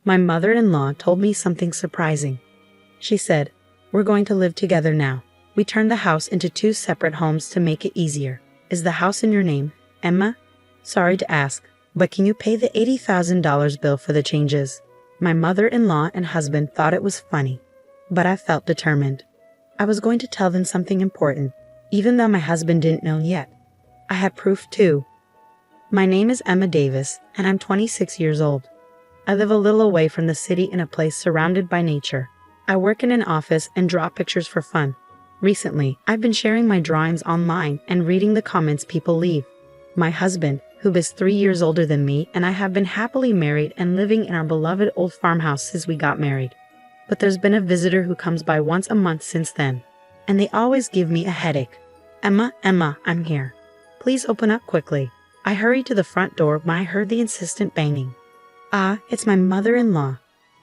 My mother-in-law told me something surprising. She said, "We're going to live together now. We turned the house into 2 separate homes to make it easier. Is the house in your name, Emma? Sorry to ask, but can you pay the $80,000 bill for the changes?" My mother-in-law and husband thought it was funny, but I felt determined. I was going to tell them something important, even though my husband didn't know yet. I had proof too. My name is Emma Davis, and I'm 26 years old. I live a little away from the city in a place surrounded by nature. I work in an office and draw pictures for fun. Recently, I've been sharing my drawings online and reading the comments people leave. My husband, who is 3 years older than me, and I have been happily married and living in our beloved old farmhouse since we got married. But there's been a visitor who comes by once a month since then, and they always give me a headache. "Emma, Emma, I'm here. Please open up quickly." I hurried to the front door when I heard the insistent banging. "Ah, it's my mother-in-law.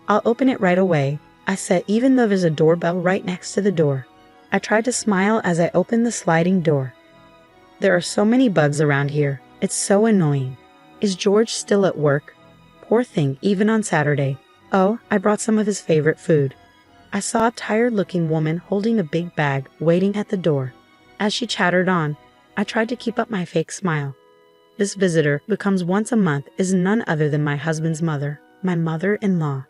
I'll open it right away," I said, even though there's a doorbell right next to the door. I tried to smile as I opened the sliding door. There are so many bugs around here. It's so annoying. Is George still at work? Poor thing, even on Saturday. Oh, I brought some of his favorite food. I saw a tired-looking woman holding a big bag, waiting at the door. As she chattered on, I tried to keep up my fake smile. This visitor, who comes once a month, is none other than my husband's mother, my mother-in-law.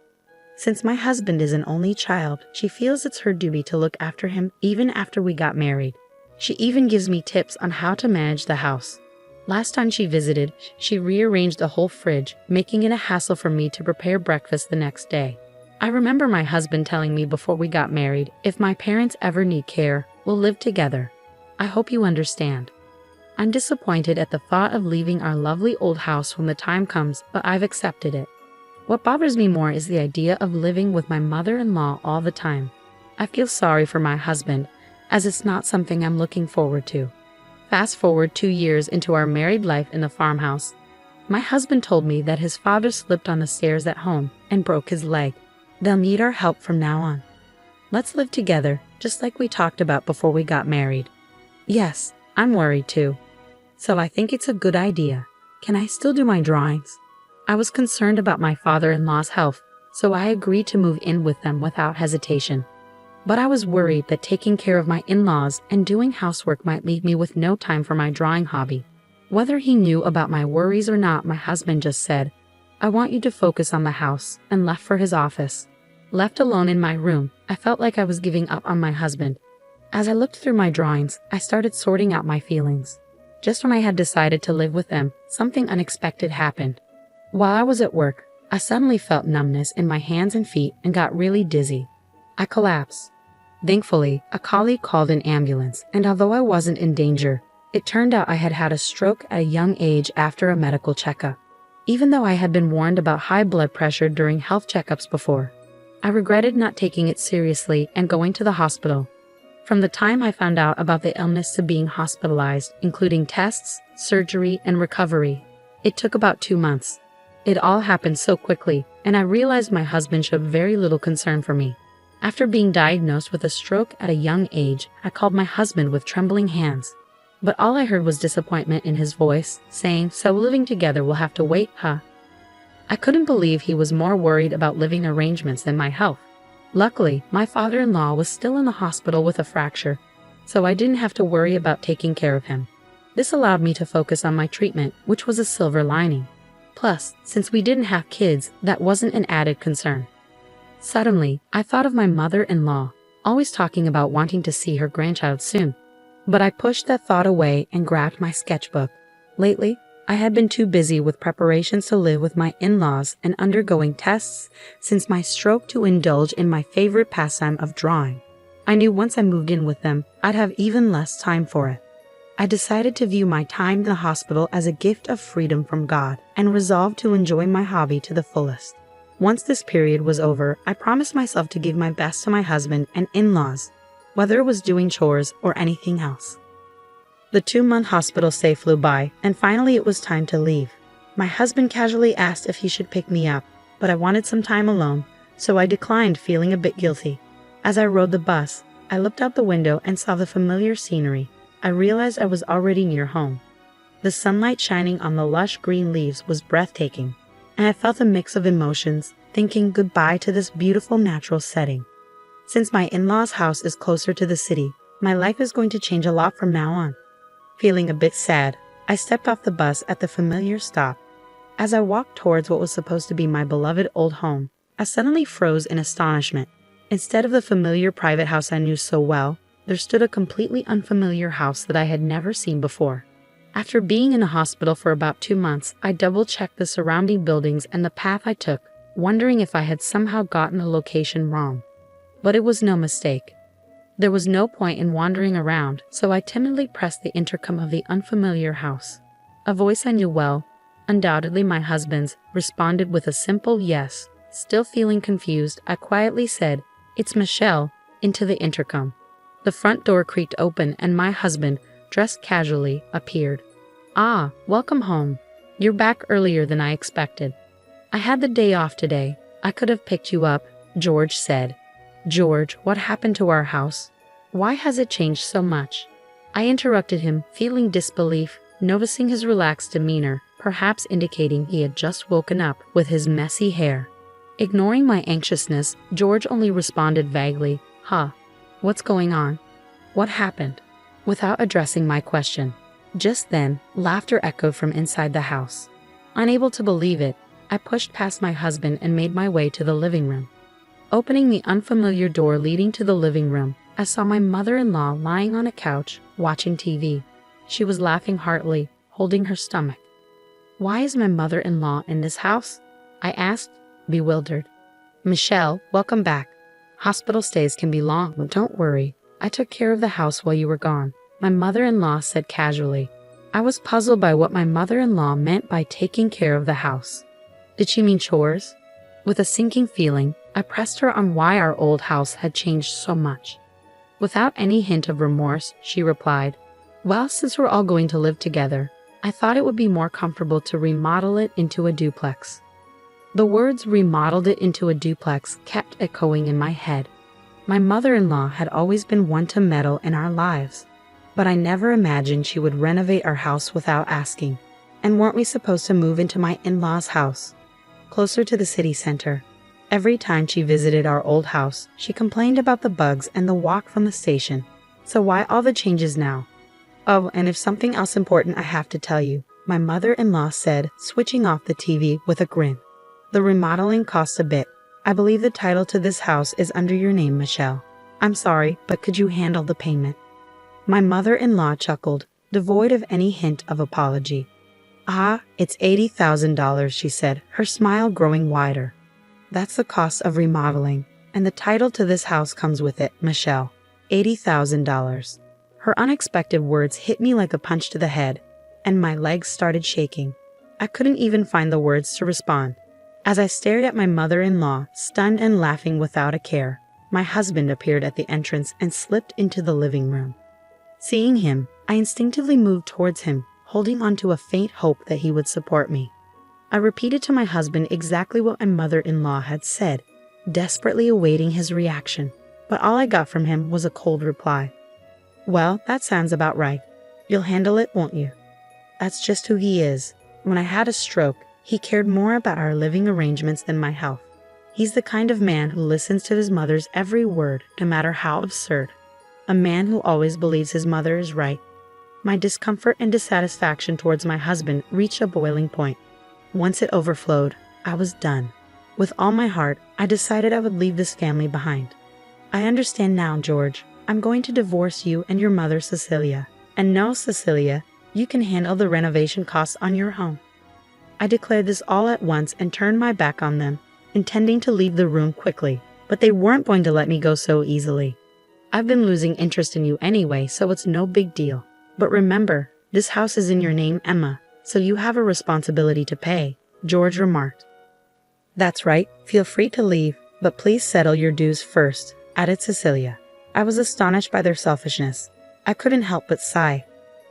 Since my husband is an only child, she feels it's her duty to look after him even after we got married. She even gives me tips on how to manage the house. Last time she visited, she rearranged the whole fridge, making it a hassle for me to prepare breakfast the next day. I remember my husband telling me before we got married, if my parents ever need care, we'll live together. I hope you understand. I'm disappointed at the thought of leaving our lovely old house when the time comes, but I've accepted it. What bothers me more is the idea of living with my mother-in-law all the time. I feel sorry for my husband, as it's not something I'm looking forward to. Fast forward 2 years into our married life in the farmhouse. My husband told me that his father slipped on the stairs at home and broke his leg. They'll need our help from now on. Let's live together, just like we talked about before we got married. Yes, I'm worried too. So I think it's a good idea. Can I still do my drawings? I was concerned about my father-in-law's health, so I agreed to move in with them without hesitation. But I was worried that taking care of my in-laws and doing housework might leave me with no time for my drawing hobby. Whether he knew about my worries or not, my husband just said, "I want you to focus on the house," and left for his office. Left alone in my room, I felt like I was giving up on my husband. As I looked through my drawings, I started sorting out my feelings. Just when I had decided to live with them, something unexpected happened. While I was at work, I suddenly felt numbness in my hands and feet and got really dizzy. I collapsed. Thankfully, a colleague called an ambulance, and although I wasn't in danger, it turned out I had had a stroke at a young age after a medical checkup. Even though I had been warned about high blood pressure during health checkups before, I regretted not taking it seriously and going to the hospital. From the time I found out about the illness to being hospitalized, including tests, surgery, and recovery, it took about 2 months. It all happened so quickly, and I realized my husband showed very little concern for me. After being diagnosed with a stroke at a young age, I called my husband with trembling hands. But all I heard was disappointment in his voice, saying, "So living together will have to wait, huh?" I couldn't believe he was more worried about living arrangements than my health. Luckily, my father-in-law was still in the hospital with a fracture, so I didn't have to worry about taking care of him. This allowed me to focus on my treatment, which was a silver lining. Plus, since we didn't have kids, that wasn't an added concern. Suddenly, I thought of my mother-in-law, always talking about wanting to see her grandchild soon. But I pushed that thought away and grabbed my sketchbook. Lately, I had been too busy with preparations to live with my in-laws and undergoing tests since my stroke to indulge in my favorite pastime of drawing. I knew once I moved in with them, I'd have even less time for it. I decided to view my time in the hospital as a gift of freedom from God and resolved to enjoy my hobby to the fullest. Once this period was over, I promised myself to give my best to my husband and in-laws, whether it was doing chores or anything else. The 2-month hospital stay flew by, and finally it was time to leave. My husband casually asked if he should pick me up, but I wanted some time alone, so I declined, feeling a bit guilty. As I rode the bus, I looked out the window and saw the familiar scenery. I realized I was already near home. The sunlight shining on the lush green leaves was breathtaking, and I felt a mix of emotions, thinking goodbye to this beautiful natural setting. Since my in-laws' house is closer to the city, my life is going to change a lot from now on. Feeling a bit sad, I stepped off the bus at the familiar stop. As I walked towards what was supposed to be my beloved old home, I suddenly froze in astonishment. Instead of the familiar private house I knew so well, there stood a completely unfamiliar house that I had never seen before. After being in a hospital for about 2 months, I double-checked the surrounding buildings and the path I took, wondering if I had somehow gotten the location wrong. But it was no mistake. There was no point in wandering around, so I timidly pressed the intercom of the unfamiliar house. A voice I knew well, undoubtedly my husband's, responded with a simple yes. Still feeling confused, I quietly said, "It's Michelle," into the intercom. The front door creaked open and my husband, dressed casually, appeared. "Ah, welcome home. You're back earlier than I expected." "I had the day off today. I could have picked you up," George said. "George, what happened to our house? Why has it changed so much?" I interrupted him, feeling disbelief, noticing his relaxed demeanor, perhaps indicating he had just woken up with his messy hair. Ignoring my anxiousness, George only responded vaguely, "Huh, what's going on? What happened?" without addressing my question. Just then, laughter echoed from inside the house. Unable to believe it, I pushed past my husband and made my way to the living room. Opening the unfamiliar door leading to the living room, I saw my mother-in-law lying on a couch, watching TV. She was laughing heartily, holding her stomach. "Why is my mother-in-law in this house?" I asked, bewildered. "Michelle, welcome back. Hospital stays can be long, but don't worry. I took care of the house while you were gone," my mother-in-law said casually. I was puzzled by what my mother-in-law meant by taking care of the house. Did she mean chores? With a sinking feeling, I pressed her on why our old house had changed so much. Without any hint of remorse, she replied, "Well, since we're all going to live together, I thought it would be more comfortable to remodel it into a duplex." The words "remodeled it into a duplex" kept echoing in my head. My mother-in-law had always been one to meddle in our lives, but I never imagined she would renovate our house without asking. And weren't we supposed to move into my in-laws' house, closer to the city center? Every time she visited our old house, she complained about the bugs and the walk from the station. So why all the changes now? "Oh, and if something else important I have to tell you," my mother-in-law said, switching off the TV with a grin. "The remodeling costs a bit. I believe the title to this house is under your name, Michelle. I'm sorry, but could you handle the payment?" My mother-in-law chuckled, devoid of any hint of apology. "Ah, it's $80,000, she said, her smile growing wider. "That's the cost of remodeling, and the title to this house comes with it, Michelle. $80,000. Her unexpected words hit me like a punch to the head, and my legs started shaking. I couldn't even find the words to respond. As I stared at my mother-in-law, stunned and laughing without a care, my husband appeared at the entrance and slipped into the living room. Seeing him, I instinctively moved towards him, holding on to a faint hope that he would support me. I repeated to my husband exactly what my mother-in-law had said, desperately awaiting his reaction, but all I got from him was a cold reply. "Well, that sounds about right. You'll handle it, won't you?" That's just who he is. When I had a stroke, he cared more about our living arrangements than my health. He's the kind of man who listens to his mother's every word, no matter how absurd. A man who always believes his mother is right. My discomfort and dissatisfaction towards my husband reached a boiling point. Once it overflowed, I was done. With all my heart, I decided I would leave this family behind. "I understand now, George. I'm going to divorce you and your mother, Cecilia. And no, Cecilia, you can handle the renovation costs on your own." I declared this all at once and turned my back on them, intending to leave the room quickly, but they weren't going to let me go so easily. "I've been losing interest in you anyway, so it's no big deal. But remember, this house is in your name, Emma, so you have a responsibility to pay," George remarked. "That's right, feel free to leave, but please settle your dues first," added Cecilia. I was astonished by their selfishness. I couldn't help but sigh.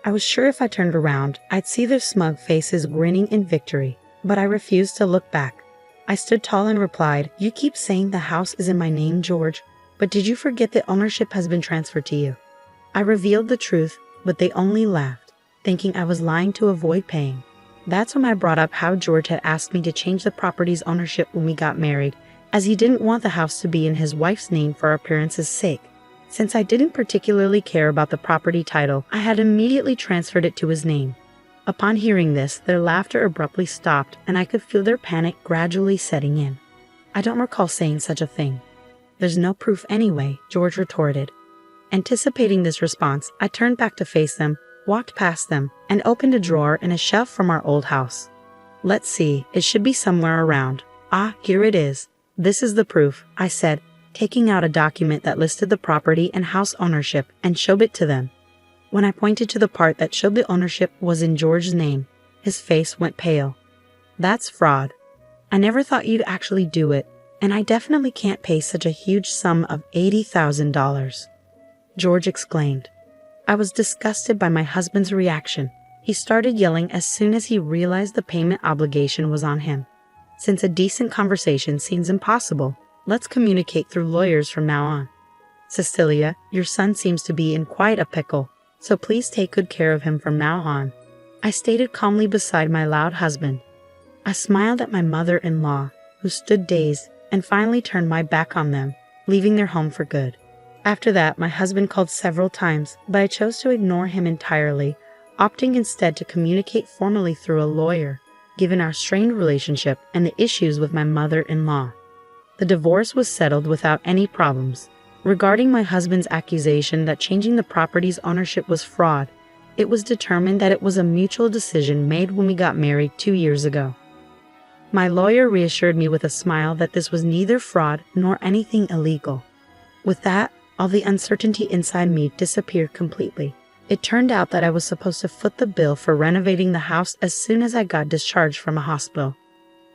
I was sure if I turned around, I'd see their smug faces grinning in victory, but I refused to look back. I stood tall and replied, "You keep saying the house is in my name, George, but did you forget that ownership has been transferred to you?" I revealed the truth, but they only laughed, thinking I was lying to avoid paying. That's when I brought up how George had asked me to change the property's ownership when we got married, as he didn't want the house to be in his wife's name for appearance's sake. Since I didn't particularly care about the property title, I had immediately transferred it to his name. Upon hearing this, their laughter abruptly stopped, and I could feel their panic gradually setting in. I don't recall saying such a thing. There's no proof anyway, George retorted. Anticipating this response, I turned back to face them, walked past them, and opened a drawer in a shelf from our old house. Let's see, it should be somewhere around. Ah, here it is. This is the proof, I said, taking out a document that listed the property and house ownership and showed it to them. When I pointed to the part that showed the ownership was in George's name, his face went pale. That's fraud. I never thought you'd actually do it, and I definitely can't pay such a huge sum of $80,000. George exclaimed. I was disgusted by my husband's reaction. He started yelling as soon as he realized the payment obligation was on him. Since a decent conversation seems impossible, let's communicate through lawyers from now on. Cecilia, your son seems to be in quite a pickle, so please take good care of him from now on, I stated calmly beside my loud husband. I smiled at my mother-in-law, who stood dazed, and finally turned my back on them, leaving their home for good. After that, my husband called several times, but I chose to ignore him entirely, opting instead to communicate formally through a lawyer, given our strained relationship and the issues with my mother-in-law. The divorce was settled without any problems. Regarding my husband's accusation that changing the property's ownership was fraud, it was determined that it was a mutual decision made when we got married 2 years ago. My lawyer reassured me with a smile that this was neither fraud nor anything illegal. With that, all the uncertainty inside me disappeared completely. It turned out that I was supposed to foot the bill for renovating the house as soon as I got discharged from a hospital.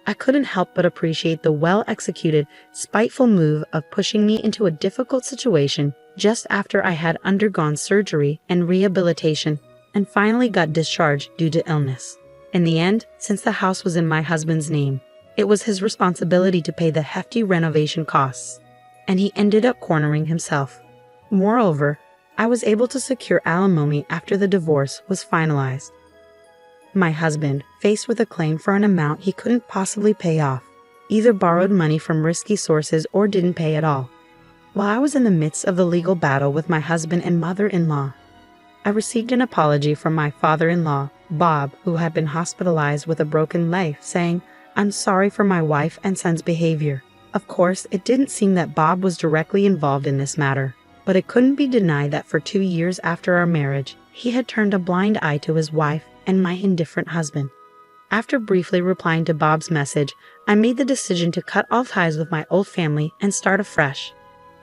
I couldn't help but appreciate the well-executed, spiteful move of pushing me into a difficult situation just after I had undergone surgery and rehabilitation and finally got discharged due to illness. In the end, since the house was in my husband's name, it was his responsibility to pay the hefty renovation costs, and he ended up cornering himself. Moreover, I was able to secure alimony after the divorce was finalized. My husband, faced with a claim for an amount he couldn't possibly pay off, either borrowed money from risky sources or didn't pay at all. While I was in the midst of the legal battle with my husband and mother-in-law, I received an apology from my father-in-law, Bob, who had been hospitalized with a broken leg, saying, "I'm sorry for my wife and son's behavior." Of course, it didn't seem that Bob was directly involved in this matter, but it couldn't be denied that for 2 years after our marriage, he had turned a blind eye to his wife and my indifferent husband. After briefly replying to Bob's message, I made the decision to cut all ties with my old family and start afresh.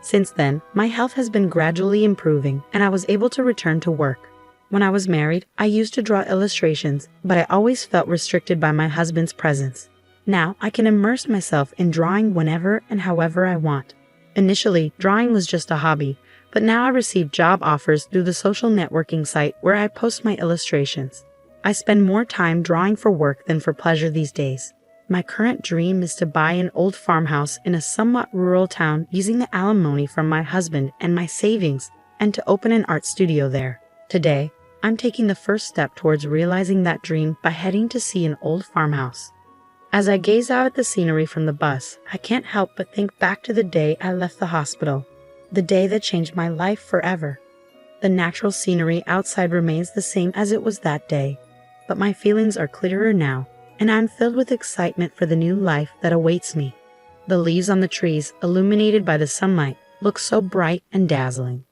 Since then, my health has been gradually improving, and I was able to return to work. When I was married, I used to draw illustrations, but I always felt restricted by my husband's presence. Now, I can immerse myself in drawing whenever and however I want. Initially, drawing was just a hobby, but now I receive job offers through the social networking site where I post my illustrations. I spend more time drawing for work than for pleasure these days. My current dream is to buy an old farmhouse in a somewhat rural town using the alimony from my husband and my savings, and to open an art studio there. Today, I'm taking the first step towards realizing that dream by heading to see an old farmhouse. As I gaze out at the scenery from the bus, I can't help but think back to the day I left the hospital, the day that changed my life forever. The natural scenery outside remains the same as it was that day, but my feelings are clearer now, and I'm filled with excitement for the new life that awaits me. The leaves on the trees, illuminated by the sunlight, look so bright and dazzling.